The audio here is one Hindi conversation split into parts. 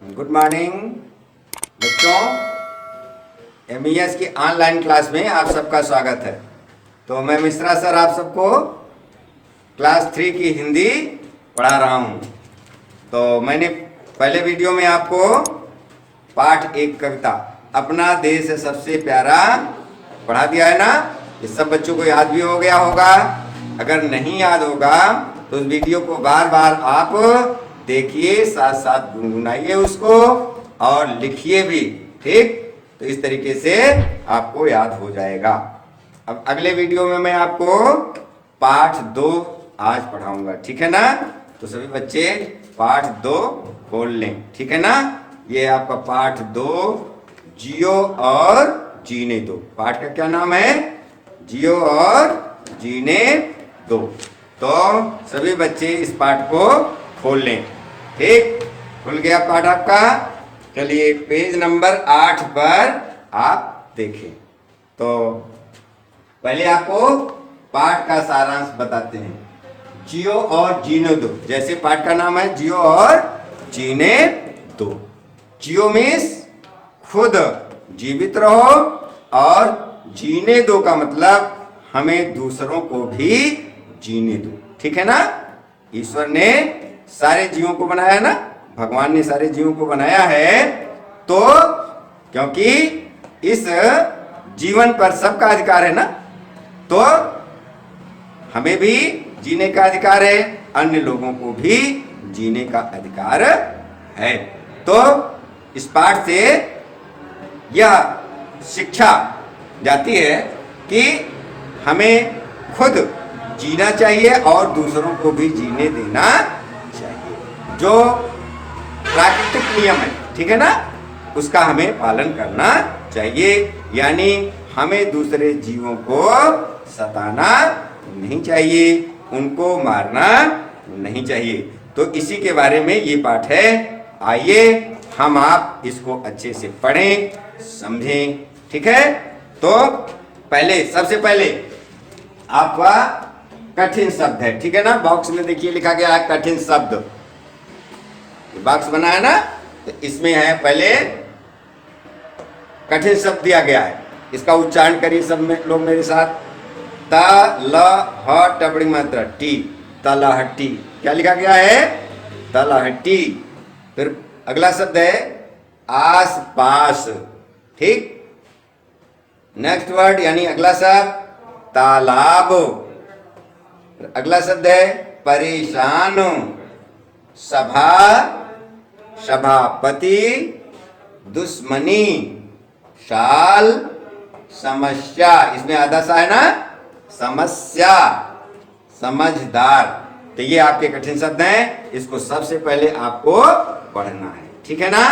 गुड मॉर्निंग बच्चों। एमईएस की ऑनलाइन क्लास में आप सबका स्वागत है। तो मैं मिश्रा सर आप सबको क्लास 3 की हिंदी पढ़ा रहा हूँ। तो मैंने पहले वीडियो में आपको पाठ 1 कविता अपना देश है सबसे प्यारा पढ़ा दिया है ना। ये सब बच्चों को याद भी हो गया होगा। अगर नहीं याद होगा तो उस वीडियो को बार बार आप देखिए, साथ साथ गुनगुनाइए उसको और लिखिए भी, ठीक। तो इस तरीके से आपको याद हो जाएगा। अब अगले वीडियो में मैं आपको पाठ 2 आज पढ़ाऊंगा, ठीक है ना। तो सभी बच्चे पाठ 2 खोल लें, ठीक है ना। ये आपका पाठ 2 जियो और जीने दो। पाठ का क्या नाम है? जियो और जीने दो। तो सभी बच्चे इस पाठ को खोल लें, ठीक। खुल गया पाठ आपका। चलिए पेज नंबर 8 पर आप देखें। तो पहले आपको पाठ का सारांश बताते हैं। जियो और जीने दो, जैसे पाठ का नाम है जियो और जीने दो। जियो मीन्स खुद जीवित रहो और जीने दो का मतलब हमें दूसरों को भी जीने दो, ठीक है ना। ईश्वर ने सारे जीवों को बनाया ना, भगवान ने सारे जीवों को बनाया है। तो क्योंकि इस जीवन पर सबका अधिकार है ना, तो हमें भी जीने का अधिकार है, अन्य लोगों को भी जीने का अधिकार है। तो इस पाठ से यह शिक्षा जाती है कि हमें खुद जीना चाहिए और दूसरों को भी जीने देना चाहिए। जो प्राकृतिक नियम है, ठीक है ना, उसका हमें पालन करना चाहिए। यानी हमें दूसरे जीवों को सताना नहीं चाहिए, उनको मारना नहीं चाहिए। तो इसी के बारे में ये पाठ है। आइए हम आप इसको अच्छे से पढ़ें, समझें, ठीक है। तो पहले सबसे पहले आपका कठिन शब्द है, ठीक है ना। बॉक्स में देखिए लिखा गया है कठिन शब्द। बॉक्स बना है ना, तो इसमें है पहले कठिन शब्द दिया गया है। इसका उच्चारण करिए सब में लोग मेरे साथ। त ल ह टबड़ी मात्रा टी, तलहटी। क्या लिखा गया है? तलहटी। फिर अगला शब्द है आस पास, ठीक। नेक्स्ट वर्ड यानी अगला शब्द तालाब। अगला शब्द है परेशान। सभा, सभापति, दुश्मनी, शाल, समस्या। इसमें आधा सा है ना, समस्या, समझदार। तो ये आपके कठिन शब्द हैं, इसको सबसे पहले आपको पढ़ना है, ठीक है ना।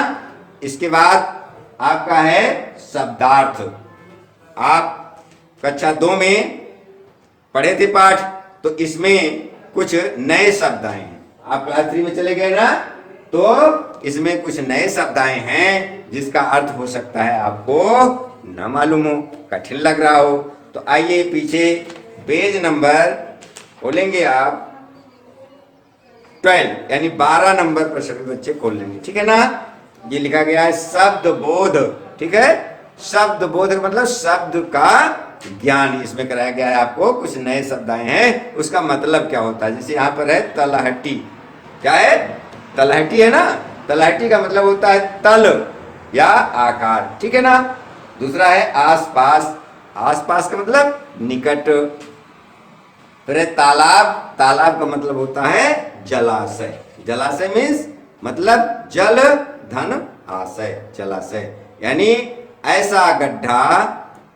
इसके बाद आपका है शब्दार्थ। आप कक्षा 2 में पढ़े थे पाठ, तो इसमें कुछ नए शब्द आए हैं। आप क्लास 3 में चले गए ना, तो इसमें कुछ नए शब्द आए हैं जिसका अर्थ हो सकता है आपको न मालूम हो, कठिन लग रहा हो। तो आइए पीछे पेज नंबर खोलेंगे आप 12 यानी 12 नंबर पर सभी बच्चे खोल लेंगे, ठीक है ना। ये लिखा गया है शब्द बोध, ठीक है। शब्द बोध मतलब शब्द का ज्ञान इसमें कराया गया है। आपको कुछ नए शब्द आए हैं, उसका मतलब क्या होता है। जैसे यहाँ पर है तलहटी। क्या है? तलहटी है ना। तलहटी का मतलब होता है तल या आकार, ठीक है ना। दूसरा है आसपास। आसपास का मतलब निकट। फिर है तालाब। तालाब का मतलब होता है जलाशय। जलाशय मीन्स मतलब जल धन आशय, जलाशय यानी ऐसा गड्ढा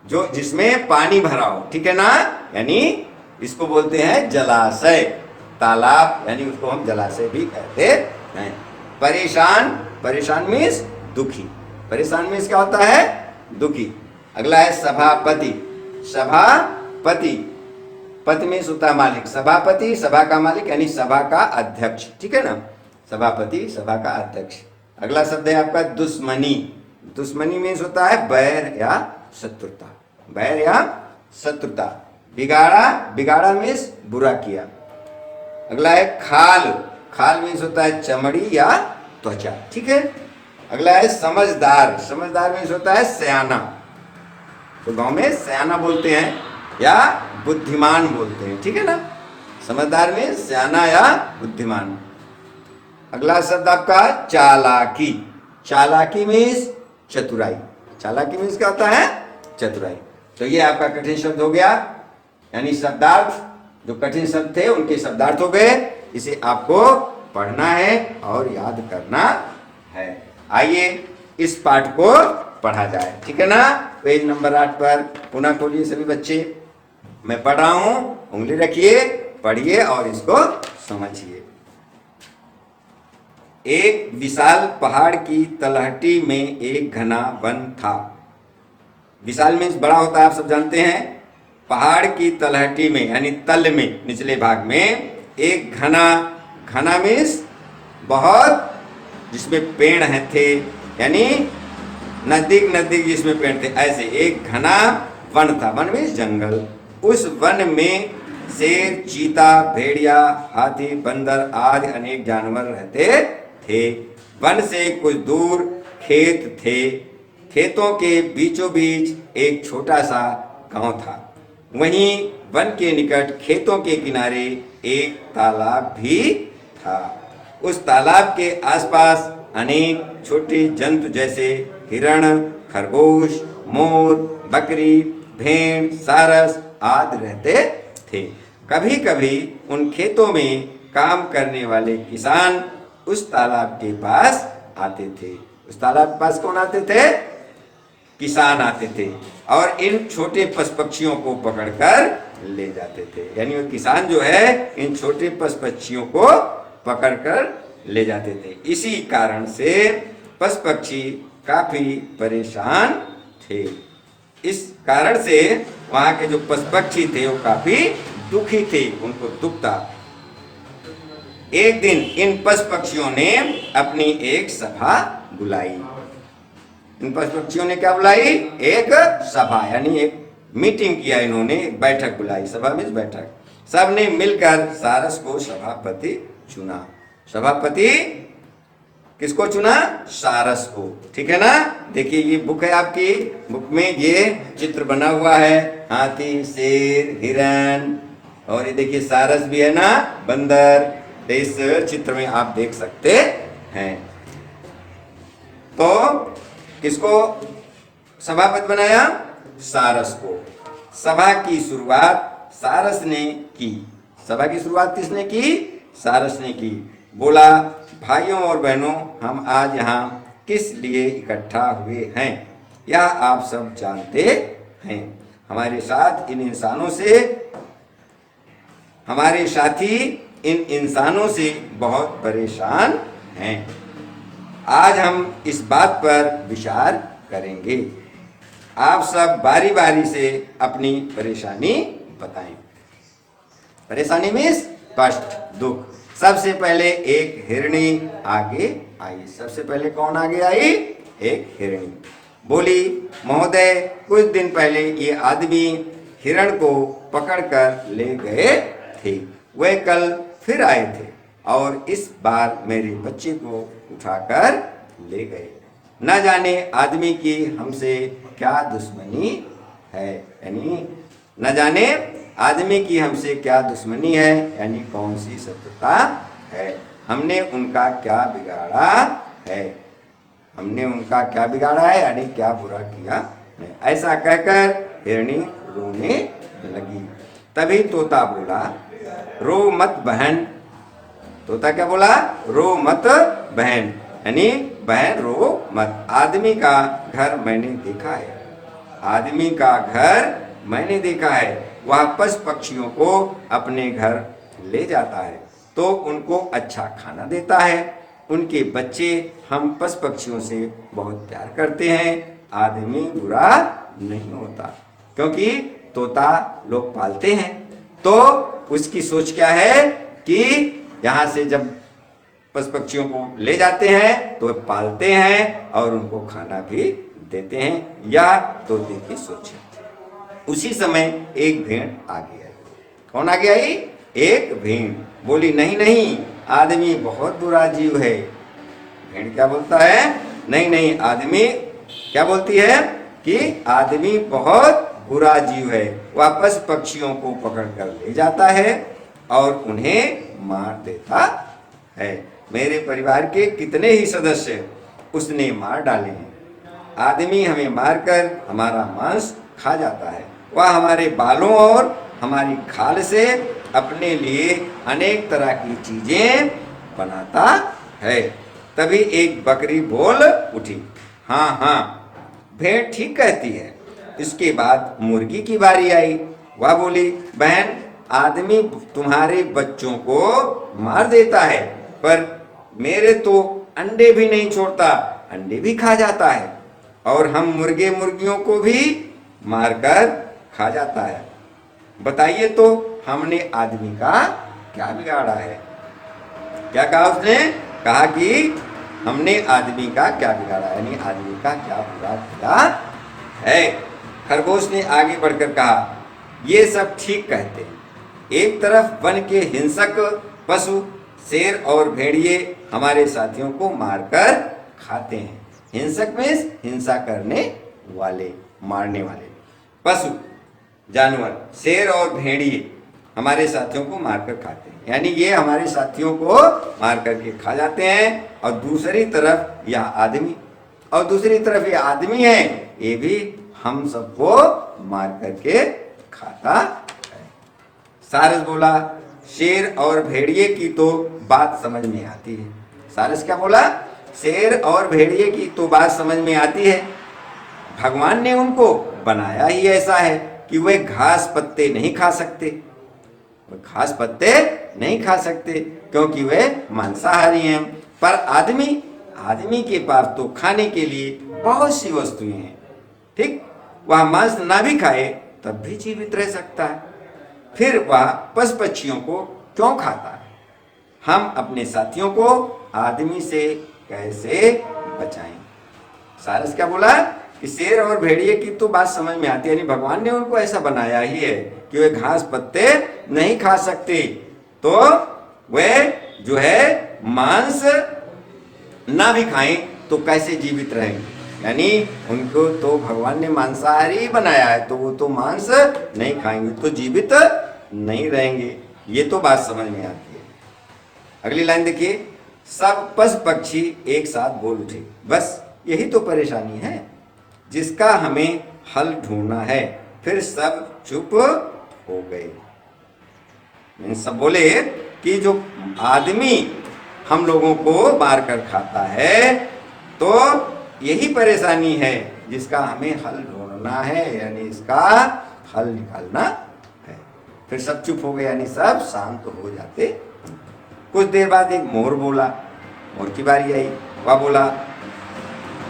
जो जिसमें पानी भरा हो, ठीक है ना। यानी इसको बोलते हैं जलाशय। तालाब यानी उसको हम जलाशय भी कहते हैं। परेशान, परेशान मीन्स दुखी। परेशान मीन्स क्या होता है? दुखी। अगला है सभापति। सभापति, पति मीन्स होता है मालिक। सभापति सभा का मालिक यानी सभा का अध्यक्ष, ठीक है ना। सभापति सभा का अध्यक्ष। अगला शब्द है आपका दुश्मनी। दुश्मनी मीन्स होता है बैर या शत्रुता। बैर या शत्रुता। बिगाड़ा, बिगाड़ा मीन्स बुरा किया। अगला है खाल। खाल मीन्स होता है चमड़ी या त्वचा, ठीक है। अगला है समझदार। समझदार मीन्स होता है सयाना। तो गांव में सयाना बोलते हैं या बुद्धिमान बोलते हैं, ठीक है ना। समझदार में सयाना या बुद्धिमान। अगला शब्द आपका चालाकी। चालाकी मीन्स चतुराई। चालाकी मीन्स क्या होता है? चतुराई। तो ये आपका कठिन शब्द हो गया, यानी शब्दार्थ। जो कठिन शब्द थे उनके शब्दार्थ हो गए। इसे आपको पढ़ना है और याद करना है। आइए इस पाठ को पढ़ा जाए, ठीक है ना। पेज नंबर 8 पर पुनः खोलिए सभी बच्चे। मैं पढ़ रहा हूं, उंगली रखिए, पढ़िए और इसको समझिए। एक विशाल पहाड़ की तलहटी में एक घना वन था। विशाल मीन्स बड़ा होता है, आप सब जानते हैं। पहाड़ की तलहटी में यानी तल में, निचले भाग में एक घना, घना मीन्स बहुत, जिसमें पेड़ हैं थे, यानी नजदीक नजदीक जिसमें पेड़ थे, ऐसे एक घना वन था। वन मीन्स जंगल। उस वन में शेर, चीता, भेड़िया, हाथी, बंदर आदि अनेक जानवर रहते थे। वन से कुछ दूर खेत थे। खेतों के बीचों बीच एक छोटा सा गांव था। वहीं वन के निकट खेतों के किनारे एक तालाब भी था। उस तालाब के आसपास अनेक छोटे जंतु जैसे हिरण, खरगोश, मोर, बकरी, भेड़, सारस आदि रहते थे। कभी कभी उन खेतों में काम करने वाले किसान उस तालाब के पास आते थे। उस तालाब के पास कौन आते थे? किसान आते थे और इन छोटे पशु पक्षियों को पकड़कर ले जाते थे। यानी वो किसान जो है इन छोटे पशु पक्षियों को पकड़कर ले जाते थे। इसी कारण से पशु पक्षी काफी परेशान थे। इस कारण से वहां के जो पशु पक्षी थे वो काफी दुखी थे, उनको दुख था। एक दिन इन पशु पक्षियों ने अपनी एक सभा बुलाई। इन पशु पक्षियों ने क्या बुलाई? एक सभा, यानी एक मीटिंग किया इन्होंने, एक बैठक बुलाई। सभा मीन्स बैठक। सब ने मिलकर सारस को सभापति चुना। सभापति किसको चुना? सारस को, ठीक है ना। देखिए ये बुक है आपकी, बुक में ये चित्र बना हुआ है, हाथी, शेर, हिरन, और ये देखिए सारस भी है ना, बंदर। तो इस चित्र में आप देख सकते हैं। तो किसको सभापति बनाया? सारस को। सभा की शुरुआत सारस ने की। सभा की शुरुआत किसने की? सारस ने की। बोला, भाइयों और बहनों, हम आज यहाँ किस लिए इकट्ठा हुए हैं यह आप सब जानते हैं। हमारे साथ इन इंसानों से, हमारे साथी इन इंसानों से बहुत परेशान हैं। आज हम इस बात पर विचार करेंगे। आप सब बारी बारी से अपनी परेशानी बताएं। परेशानी मीन्स कष्ट, दुख। सबसे पहले एक हिरणी आगे आई। सबसे पहले कौन आगे आई? एक हिरणी। बोली, महोदय, कुछ दिन पहले ये आदमी हिरण को पकड़कर ले गए थे। वे कल फिर आए थे और इस बार मेरे बच्चे को उठाकर ले गए। न जाने आदमी की हमसे क्या दुश्मनी है, यानी न जाने आदमी की हमसे क्या दुश्मनी है, यानी कौन सी शत्रुता है। हमने उनका क्या बिगाड़ा है, हमने उनका क्या बिगाड़ा है, यानी क्या बुरा किया है। ऐसा कहकर हिरणी रोने लगी। तभी तोता बोला, रो मत बहन। तोता क्या बोला? रो मत बहन, यानी बहन रो मत। आदमी का घर मैंने देखा है। आदमी का घर मैंने देखा है। वह पशु पक्षियों को अपने घर ले जाता है तो उनको अच्छा खाना देता है। उनके बच्चे हम पशु पक्षियों से बहुत प्यार करते हैं। आदमी बुरा नहीं होता, क्योंकि तोता लोग पालते हैं। तो उसकी सोच क्या है कि यहाँ से जब पशु पक्षियों को ले जाते हैं तो पालते हैं और उनको खाना भी देते हैं। यह तोते की सोच है। उसी समय एक भेड़ आगे आई। कौन आगे आई? एक भेड़। बोली, नहीं नहीं, आदमी बहुत बुरा जीव है। भेड़ क्या बोलता है? नहीं नहीं, आदमी क्या बोलती है कि आदमी बहुत बुरा जीव है, वापस पक्षियों को पकड़ कर ले जाता है और उन्हें मार देता है। मेरे परिवार के कितने ही सदस्य उसने मार डाले हैं। आदमी हमें मारकर हमारा मांस खा जाता है। वह हमारे बालों और हमारी खाल से अपने लिए अनेक तरह की चीजें बनाता है। तभी एक बकरी बोल उठी, हाँ हाँ, भेड़ ठीक कहती है। इसके बाद मुर्गी की बारी आई। वह बोली, बहन, आदमी तुम्हारे बच्चों को मार देता है, पर मेरे तो अंडे भी नहीं छोड़ता, अंडे भी खा जाता है, और हम मुर्गे मुर्गियों को भी मारकर खा जाता है। बताइए तो हमने आदमी का क्या बिगाड़ा है? क्या कहा उसने? कहा कि हमने आदमी का क्या बिगाड़ा, यानी आदमी का क्या बुरा किया है। खरगोश ने आगे बढ़कर कहा, ये सब ठीक कहते हैं। एक तरफ वन के हिंसक पशु शेर और भेड़िए हमारे साथियों को मारकर खाते हैं। हिंसक में हिंसा करने वाले, मारने वाले पशु जानवर, शेर और भेड़िए हमारे साथियों को मारकर खाते हैं, यानी ये हमारे साथियों को मार करके खा जाते हैं। और दूसरी तरफ यह आदमी, और दूसरी तरफ ये आदमी है, ये भी हम सबको मार करके खाता है। सारस बोला, शेर और भेड़िए की तो बात समझ में आती है। सारस क्या बोला? शेर और भेड़िए की तो बात समझ में आती है। भगवान ने उनको बनाया ही ऐसा है कि वे घास पत्ते नहीं खा सकते। वे घास पत्ते नहीं खा सकते क्योंकि वे मांसाहारी हैं। पर आदमी के पास तो खाने के लिए बहुत सी वस्तुएं हैं। ठीक, वह मांस ना भी खाए तब भी जीवित रह सकता है, फिर वह पशु पक्षियों को क्यों खाता है? हम अपने साथियों को आदमी से कैसे बचाएं? सारस क्या बोला कि शेर और भेड़िए की तो बात समझ में आती है, यानी भगवान ने उनको ऐसा बनाया ही है कि वे घास पत्ते नहीं खा सकते, तो वे जो है मांस ना भी खाएं तो कैसे जीवित रहेंगे? यानी उनको तो भगवान ने मांसाहारी बनाया है, तो वो तो मांस नहीं खाएंगे तो जीवित नहीं रहेंगे। ये तो बात समझ में आती है। अगली लाइन देखिए, सब पशु पक्षी एक साथ बोल उठे, बस यही तो परेशानी है जिसका हमें हल ढूंढना है। फिर सब चुप हो गए। सब बोले कि जो आदमी हम लोगों को मार कर खाता है, तो यही परेशानी है जिसका हमें हल ढूंढना है, यानी इसका हल निकालना है। फिर सब चुप हो गए, यानी सब शांत हो जाते। कुछ देर बाद एक मोर बोला, मोर की बारी आई। वह बोला,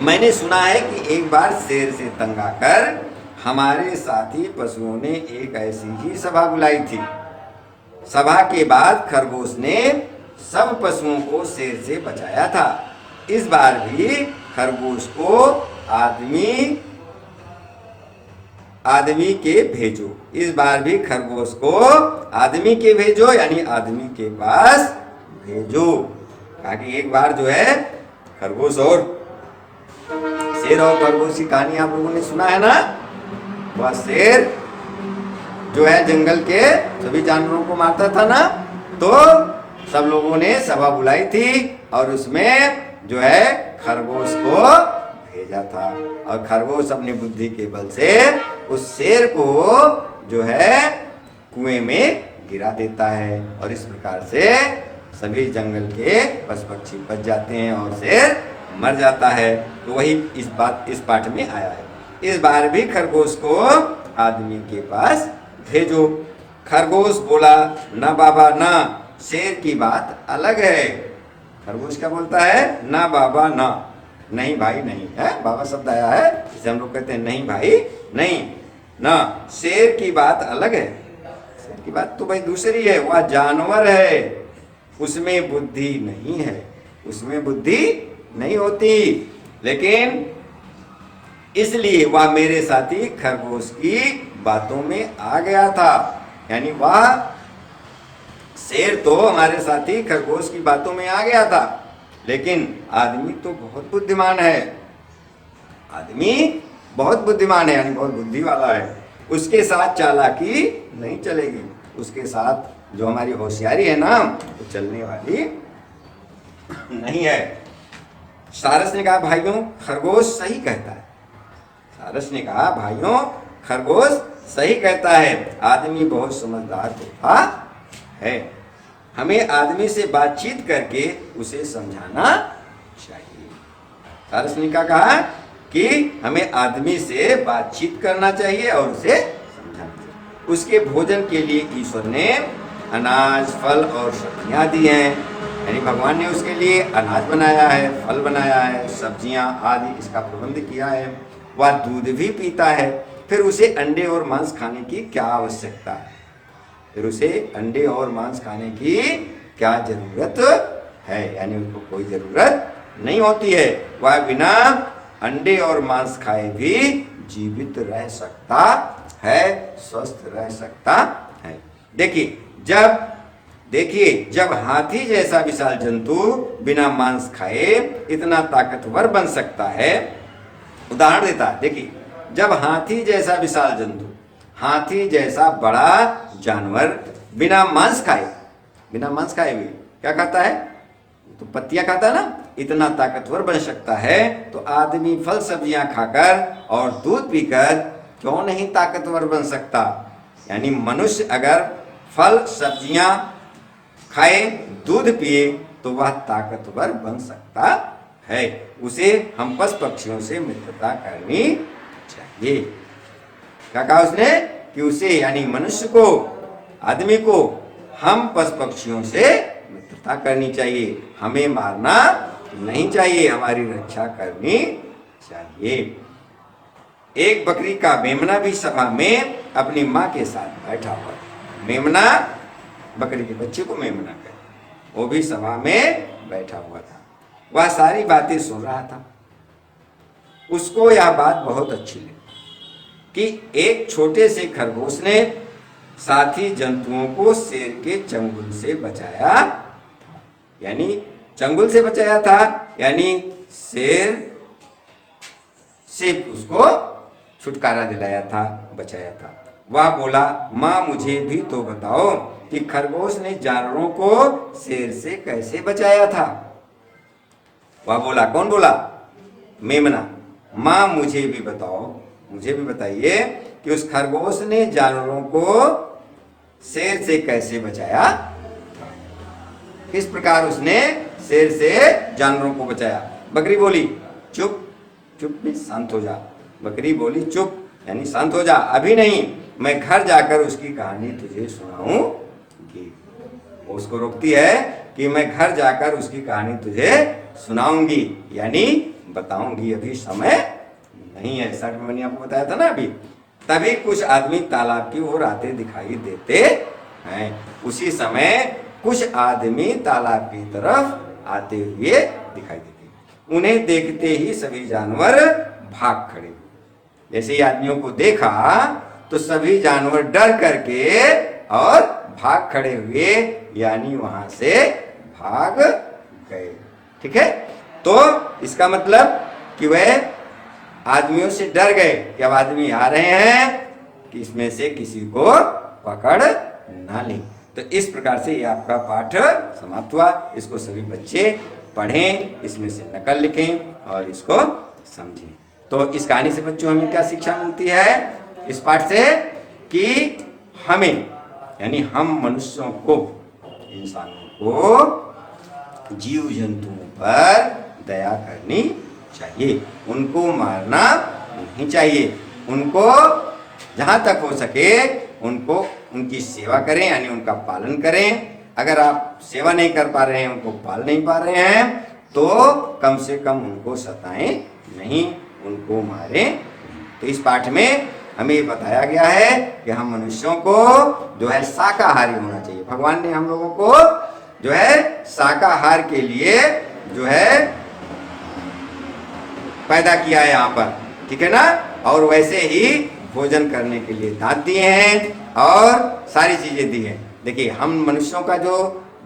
मैंने सुना है कि एक बार शेर से तंग आकर हमारे साथी पशुओं ने एक ऐसी ही सभा बुलाई थी। सभा के बाद खरगोश ने सब पशुओं को शेर से बचाया था। इस बार भी खरगोश को आदमी के भेजो। इस बार भी खरगोश को आदमी के भेजो, यानी आदमी के पास भेजो। कहा कि एक बार जो है खरगोश और शेर और खरगोश की कहानी आप लोगों ने सुना है ना। वह शेर जो है जंगल के सभी जानवरों को मारता था ना, तो सब लोगों ने सभा बुलाई थी और उसमें जो है खरगोश को भेजा था। और खरगोश अपनी बुद्धि के बल से उस शेर को जो है कुएं में गिरा देता है, और इस प्रकार से सभी जंगल के पशु पक्षी बच जाते हैं और शेर मर जाता है। तो वही इस पाठ में आया है। इस बार भी खरगोश को आदमी के पास भेजो। खरगोश बोला, ना बाबा ना, शेर की बात अलग है। खरगोश क्या बोलता है? ना बाबा ना, नहीं भाई नहीं है। बाबा शब्द आया है, जिसे हम लोग कहते हैं नहीं भाई नहीं ना, शेर की बात अलग है। शेर की बात तो भाई दूसरी है, वह जानवर है, उसमें बुद्धि नहीं है, उसमें बुद्धि नहीं होती। लेकिन इसलिए वह मेरे साथी खरगोश की बातों में आ गया था। यानी वह शेर तो हमारे साथी खरगोश की बातों में आ गया था, लेकिन आदमी तो बहुत बुद्धिमान है, आदमी बहुत बुद्धिमान है, यानी बहुत बुद्धि वाला है। उसके साथ चालाकी नहीं चलेगी, उसके साथ जो हमारी होशियारी है ना वो चलने वाली नहीं है। सारस ने कहा भाइयों खरगोश सही कहता है, सारस ने कहा भाइयों खरगोश सही कहता है, आदमी बहुत समझदार होता है, हमें आदमी से बातचीत करके उसे समझाना चाहिए। सारस ने क्या कहा कि हमें आदमी से बातचीत करना चाहिए और उसे समझाना चाहिए। उसके भोजन के लिए ईश्वर ने अनाज, फल और सब्जियां दी हैं, यानी भगवान ने उसके लिए अनाज बनाया है, फल बनाया है, सब्जियां आदि इसका प्रबंध किया है। वह दूध भी पीता है, फिर उसे अंडे और मांस खाने की क्या आवश्यकता है, फिर उसे अंडे और मांस खाने की क्या जरूरत है, यानी उसको कोई जरूरत नहीं होती है। वह बिना अंडे और मांस खाए भी जीवित रह सकता है, स्वस्थ रह सकता है। देखिए जब हाथी जैसा विशाल जंतु बिना मांस खाए इतना ताकतवर बन सकता है, उदाहरण देता है, देखिए जब हाथी जैसा विशाल जंतु, हाथी जैसा बड़ा जानवर बिना मांस खाए भी क्या खाता है, तो पत्तियां खाता है ना, इतना ताकतवर बन सकता है, तो आदमी फल सब्जियां खाकर और दूध पीकर क्यों नहीं ताकतवर बन सकता। यानी मनुष्य अगर फल सब्जियां खाए, दूध पिए तो वह ताकतवर बन सकता है। उसे हम पशु पक्षियों से मित्रता करनी चाहिए। क्या कहा उसने कि उसे यानी मनुष्य को, आदमी को हम पशु पक्षियों से मित्रता करनी चाहिए, हमें मारना नहीं चाहिए, हमारी रक्षा करनी चाहिए। एक बकरी का मेमना भी सभा में अपनी माँ के साथ बैठा हुआ, मेमना बकरी के बच्चे को मेमना कहते, वो भी सभा में बैठा हुआ था, वह सारी बातें सुन रहा था। उसको यह बात बहुत अच्छी लगी कि एक छोटे से खरगोश ने साथी जंतुओं को शेर के चंगुल से बचाया, यानी चंगुल से बचाया था, यानी शेर से उसको छुटकारा दिलाया था, बचाया था। वह बोला माँ मुझे भी तो बताओ कि खरगोश ने जानवरों को शेर से कैसे बचाया था। वह बोला, कौन बोला, मेमना, माँ मुझे भी बताओ, मुझे भी बताइए कि उस खरगोश ने जानवरों को शेर से कैसे बचाया, किस प्रकार उसने शेर से जानवरों को बचाया। बकरी बोली चुप, चुप भी शांत हो जा, बकरी बोली चुप यानी शांत हो जा, अभी नहीं, मैं घर जाकर उसकी कहानी तुझे सुनाऊंगी। उसको रोकती है कि मैं घर जाकर उसकी कहानी तुझे सुनाऊंगी, यानी बताऊंगी, अभी समय नहीं है। ऐसा मैंने आपको बताया था ना अभी। तभी कुछ आदमी तालाब की ओर आते दिखाई देते हैं। उसी समय कुछ आदमी तालाब की तरफ आते हुए दिखाई देते, उन्हें देखते ही सभी जानवर भाग खड़े। जैसे ही आदमियों को देखा तो सभी जानवर डर करके और भाग खड़े हुए, यानी वहां से भाग गए। ठीक है, तो इसका मतलब कि वह आदमियों से डर गए कि अब आदमी आ रहे हैं कि इसमें से किसी को पकड़ ना ले। तो इस प्रकार से ये आपका पाठ समाप्त हुआ। इसको सभी बच्चे पढ़ें, इसमें से नकल लिखें और इसको समझें। तो इस कहानी से बच्चों हमें क्या शिक्षा मिलती है इस पाठ से, कि हमें यानी हम मनुष्यों को, इंसानों को जीव जंतुओं पर दया करनी चाहिए, उनको मारना नहीं चाहिए, उनको जहाँ तक हो सके उनको उनकी सेवा करें, यानी उनका पालन करें। अगर आप सेवा नहीं कर पा रहे हैं, उनको पाल नहीं पा रहे हैं, तो कम से कम उनको सताएं नहीं, उनको मारें। तो इस पाठ में हमें ये बताया गया है कि हम मनुष्यों को जो है शाकाहारी होना चाहिए। भगवान ने हम लोगों को जो है शाकाहार के लिए जो है पैदा किया है यहाँ पर, ठीक है ना। और वैसे ही भोजन करने के लिए दांत दिए हैं और सारी चीजें दी हैं। देखिए हम मनुष्यों का जो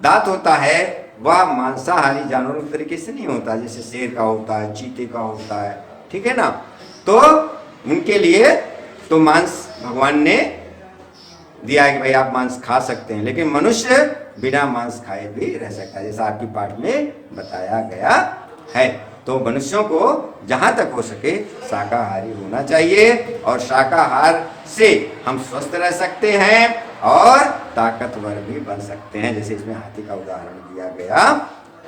दांत होता है वह मांसाहारी जानवरों के तरीके से नहीं होता, जैसे शेर का होता है, चीते का होता है, ठीक है ना। तो उनके लिए तो मांस भगवान ने दिया है कि भाई आप मांस खा सकते हैं, लेकिन मनुष्य बिना मांस खाए भी रह सकता है, जैसा आपकी पाठ में बताया गया है। तो मनुष्यों को जहां तक हो सके शाकाहारी होना चाहिए, और शाकाहार से हम स्वस्थ रह सकते हैं और ताकतवर भी बन सकते हैं, जैसे इसमें हाथी का उदाहरण दिया गया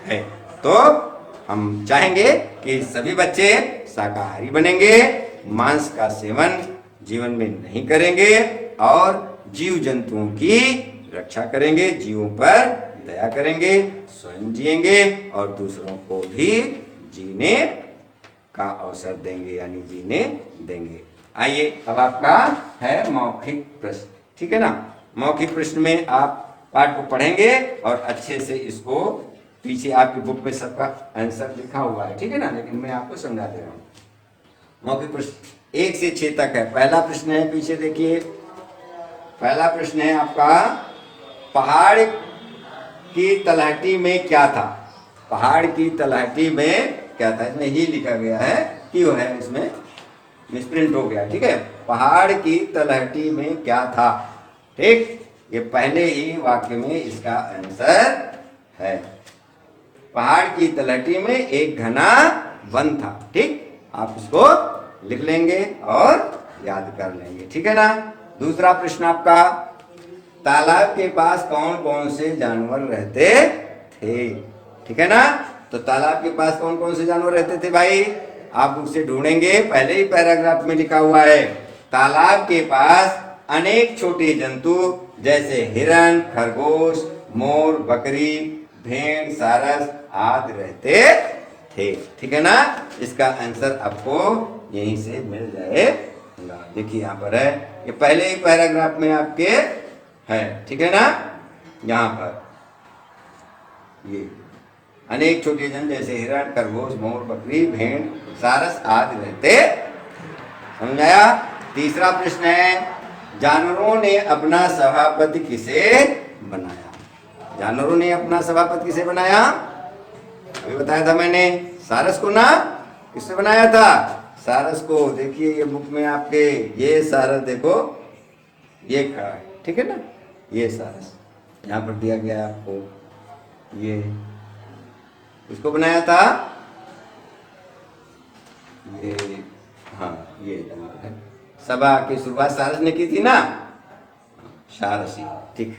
है। तो हम चाहेंगे कि सभी बच्चे शाकाहारी बनेंगे, मांस का सेवन जीवन में नहीं करेंगे और जीव जंतुओं की रक्षा करेंगे, जीवों पर दया करेंगे, स्वयं जिएंगे और दूसरों को भी जीने का अवसर देंगे, यानी जीने देंगे। आइए अब आपका है मौखिक प्रश्न, ठीक है ना। मौखिक प्रश्न में आप पाठ को पढ़ेंगे और अच्छे से इसको, पीछे आपकी बुक में सबका आंसर लिखा हुआ है, ठीक है ना, लेकिन मैं आपको समझा दे रहा हूँ। मौखिक प्रश्न 1 से 6 तक है। पहला प्रश्न है, पीछे देखिए, पहला प्रश्न है आपका, पहाड़ की तलहटी में क्या था। पहाड़ की तलहटी में क्या था, इसमें ही लिखा गया है, क्यों है, इसमें मिसप्रिंट हो गया, ठीक है। पहाड़ की तलहटी में क्या था, ठीक, ये पहले ही वाक्य में इसका आंसर है। पहाड़ की तलहटी में एक घना वन था, ठीक, आप इसको लिख लेंगे और याद कर लेंगे, ठीक है ना। दूसरा प्रश्न आपका, तालाब के पास कौन कौन से जानवर रहते थे, ठीक है ना। तो तालाब के पास कौन कौन से जानवर रहते थे भाई, आप बुक से ढूंढेंगे, पहले ही पैराग्राफ में लिखा हुआ है। तालाब के पास अनेक छोटे जंतु जैसे हिरण, खरगोश, मोर, बकरी, भेड़, सारस आदि रहते थे, ठीक है ना। इसका आंसर आपको यहीं से मिल जाएगा। देखिए यहाँ पर है, ये पहले ही पैराग्राफ में आपके है, ठीक है ना। यहाँ पर ये अनेक छोटे जन जैसे हिरण, खरगोश, मोर, बकरी, भेड़, सारस आदि रहते, समझ आया। तीसरा प्रश्न है, जानवरों ने अपना सभापति किसे बनाया। जानवरों ने अपना सभापति किसे बनाया, अभी बताया था मैंने, सारस को ना। किसने बनाया था, सारस को। देखिए ये बुक में आपके ये सारस देखो, ये खड़ा है, ठीक है ना, ये सारस यहाँ पर दिया गया है आपको, ये इसको बनाया था, ये, हाँ ये सभा की शुरुआत सारस ने की थी ना, सारसी, ठीक।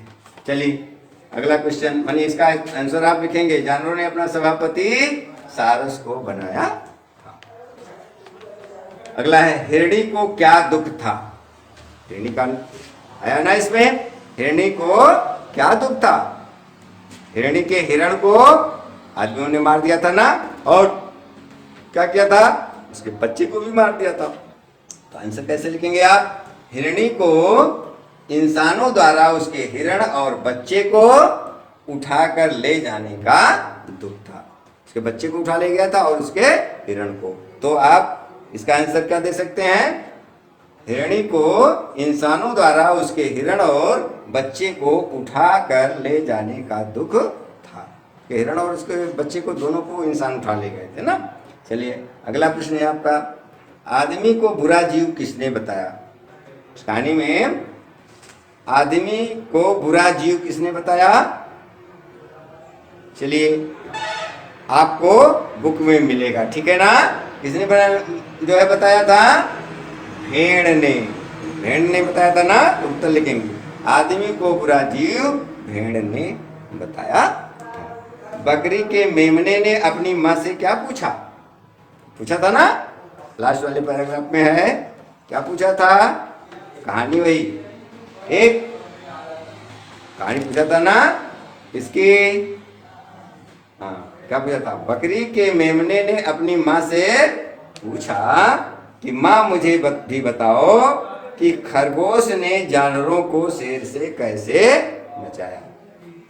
चलिए अगला क्वेश्चन, मानिए इसका आंसर आप लिखेंगे, जानवरों ने अपना सभापति सारस को बनाया था। अगला है, हिरणी को क्या दुख था। हिरणी का आया ना इसमें, हिरणी को क्या दुख था। हिरणी के हिरण को आदमियों ने मार दिया था ना, और क्या किया था, उसके बच्चे को भी मार दिया था। तो आंसर कैसे लिखेंगे आप, हिरणी को इंसानों द्वारा उसके हिरण और बच्चे को उठाकर ले जाने का दुख था। उसके बच्चे को उठा ले गया था और उसके हिरण को। तो आप इसका आंसर क्या दे सकते हैं, हिरणी को इंसानों द्वारा उसके हिरण और बच्चे को उठाकर ले जाने का दुख था। हिरण और उसके बच्चे को, दोनों को इंसान उठा ले गए थे ना। चलिए अगला प्रश्न है आपका, आदमी को बुरा जीव किसने बताया। इस कहानी में आदमी को बुरा जीव किसने बताया। चलिए आपको बुक में मिलेगा, ठीक है ना। किसने जो है बताया था, भेड़ ने। भेड़ ने बताया था ना, तो उत्तर लिखेंगे, आदमी को बुरा जीव भेड़ ने बताया था। बकरी के मेमने ने अपनी माँ से क्या पूछा, पूछा था ना, लास्ट वाले पैराग्राफ में है, क्या पूछा था, कहानी वही एक कहानी पूछा था ना इसकी, हाँ क्या पूछा था, बकरी के मेमने ने अपनी माँ से पूछा कि माँ मुझे भी बताओ कि खरगोश ने जानवरों को शेर से कैसे बचाया।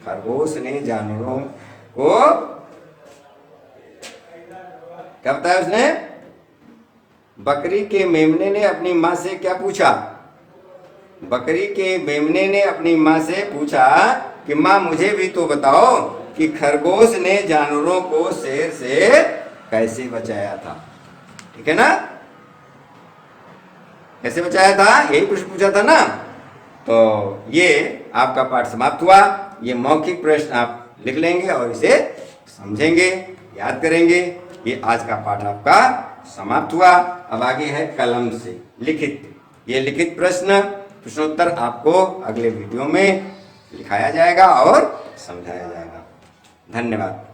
खरगोश ने जानवरों को क्या बताया उसने, बकरी के मेमने ने अपनी माँ से क्या पूछा, बकरी के मेमने ने अपनी माँ से पूछा कि माँ मुझे भी तो बताओ कि खरगोश ने जानवरों को शेर से कैसे बचाया था। ठीक है ना, कैसे बचाया था, यही प्रश्न पूछा था ना। तो ये आपका पाठ समाप्त हुआ। ये मौखिक प्रश्न आप लिख लेंगे और इसे समझेंगे, याद करेंगे। ये आज का पाठ आपका समाप्त हुआ। अब आगे है कलम से लिखित। ये लिखित प्रश्न प्रश्नोत्तर आपको अगले वीडियो में लिखाया जाएगा और समझाया जाएगा। धन्यवाद।